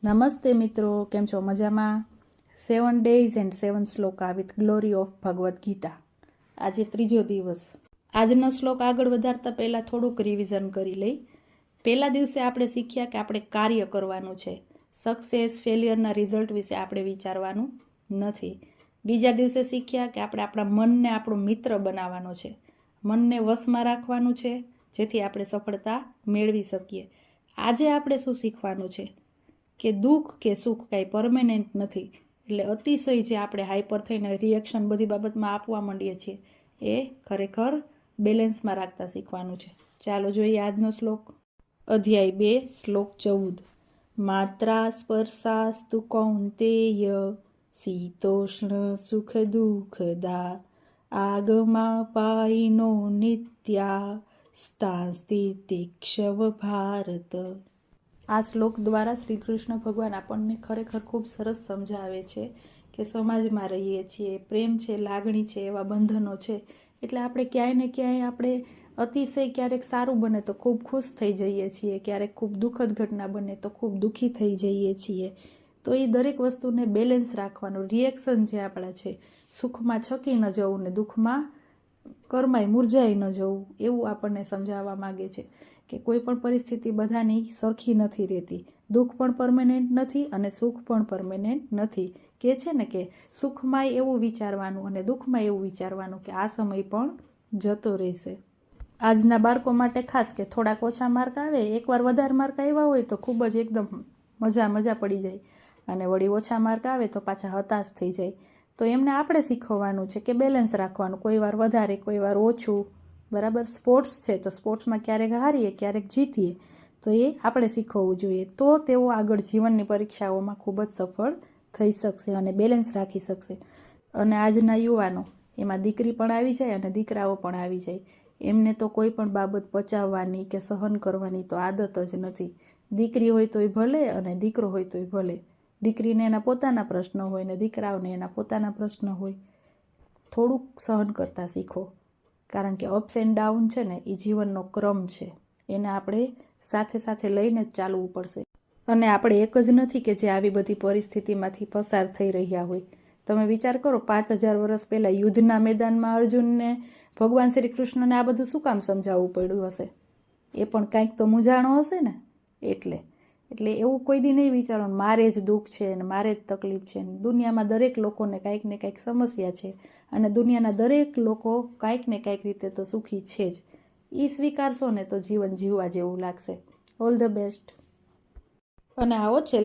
નમસ્તે મિત્રો, કેમ છો? મજામાં? 7 days and 7 શ્લોકા with glory of Bhagavad Gita. આજે ત્રીજો દિવસ. આજનો શ્લોક આગળ વધારતા પહેલાં થોડુંક રિવિઝન કરી લઈ. પહેલા દિવસે આપણે શીખ્યા કે આપણે કાર્ય કરવાનું છે. સક્સેસ ફેલિયરના રિઝલ્ટ વિશે આપણે વિચારવાનું નથી. બીજા દિવસે શીખ્યા કે આપણે આપણા મનને આપણો મિત્ર બનાવવાનો છે. મનને વશમાં રાખવાનું છે, જેથી આપણે સફળતા મેળવી શકીએ. આજે આપણે શું શીખવાનું છે કે દુઃખ કે સુખ કાંઈ પરમેનન્ટ નથી. એટલે અતિશય જે આપણે હાઈપર થઈને રિએક્શન બધી બાબતમાં આપવા માંડીએ છીએ, એ ખરેખર બેલેન્સમાં રાખતા શીખવાનું છે. ચાલો જોઈએ આજનો શ્લોક. અધ્યાય 2, શ્લોક 14. માત્રા સ્પર્શાસ્તુ કૌંતેય શીતોષ્ણ સુખ દુઃખદા આગમા પાયિનો નિત્યાસ્તાસ્તિ તિક્ષવ ભારત. આ શ્લોક દ્વારા શ્રી કૃષ્ણ ભગવાન આપણને ખરેખર ખૂબ સરસ સમજાવે છે કે સમાજમાં રહીએ છીએ, પ્રેમ છે, લાગણી છે, એવા બંધનો છે. એટલે આપણે ક્યાંય ને ક્યાંય આપણે અતિશય ક્યારેક સારું બને તો ખૂબ ખુશ થઈ જઈએ છીએ, ક્યારેક ખૂબ દુઃખદ ઘટના બને તો ખૂબ દુઃખી થઈ જઈએ છીએ. તો એ દરેક વસ્તુને બેલેન્સ રાખવાનું. રિએક્શન જે આપણા છે, સુખમાં છકી ન જવું ને દુઃખમાં કરમાય મુરઝાઈ ન જવું, એવું આપણને સમજાવવા માગે છે કે કોઈ પણ પરિસ્થિતિ બધાની સરખી નથી રહેતી. દુઃખ પણ પરમેનન્ટ નથી અને સુખ પણ પરમેનન્ટ નથી. કે છે ને કે સુખમાંય એવું વિચારવાનું અને દુઃખમાં એવું વિચારવાનું કે આ સમય પણ જતો રહેશે. આજના બાળકો માટે ખાસ કે થોડાક ઓછા માર્ક આવે, એકવાર વધારે માર્ક આવ્યા હોય તો ખૂબ જ એકદમ મજા પડી જાય, અને વળી ઓછા માર્ક આવે તો પાછા હતાશ થઈ જાય. તો એમને આપણે શીખવવાનું છે કે બેલેન્સ રાખવાનું, કોઈ વાર વધારે, કોઈ વાર ઓછું. બરાબર? સ્પોર્ટ્સ છે તો સ્પોર્ટ્સમાં ક્યારેક હારીએ, ક્યારેક જીતીએ, તો એ આપણે શીખવવું જોઈએ. તો તેઓ આગળ જીવનની પરીક્ષાઓમાં ખૂબ જ સફળ થઈ શકશે અને બેલેન્સ રાખી શકશે. અને આજના યુવાનો, એમાં દીકરી પણ આવી જાય અને દીકરાઓ પણ આવી જાય, એમને તો કોઈ પણ બાબત પચાવવાની કે સહન કરવાની તો આદત જ નથી. દીકરી હોય તોય ભલે અને દીકરો હોય તોય ભલે. દીકરીને એના પોતાના પ્રશ્ન હોય ને દીકરાઓને એના પોતાના પ્રશ્ન હોય. થોડુંક સહન કરતા શીખો, કારણ કે અપ્સ એન્ડ ડાઉન છે ને એ જીવનનો ક્રમ છે. એને આપણે સાથે સાથે લઈને જ ચાલવું પડશે. અને આપણે એક જ નથી કે જે આવી બધી પરિસ્થિતિમાંથી પસાર થઈ રહ્યા હોય. તમે વિચાર કરો, 5000 વર્ષ પહેલાં યુદ્ધના મેદાનમાં અર્જુનને ભગવાન શ્રી કૃષ્ણને આ બધું શું કામ સમજાવવું પડ્યું હશે? એ પણ કાંઈક તો મૂંઝાણો હશે ને. એટલે એવું કોઈ દી નહીં વિચારવાનું મારે જ દુઃખ છે ને મારે જ તકલીફ છે. દુનિયામાં દરેક લોકોને કાંઈક ને કાંઈક સમસ્યા છે અને દુનિયાના દરેક લોકો કાંઈક ને કાંઈક રીતે તો સુખી છે જ. એ સ્વીકારશો ને તો જીવન જીવવા જેવું લાગશે. All the best. અને આવો છે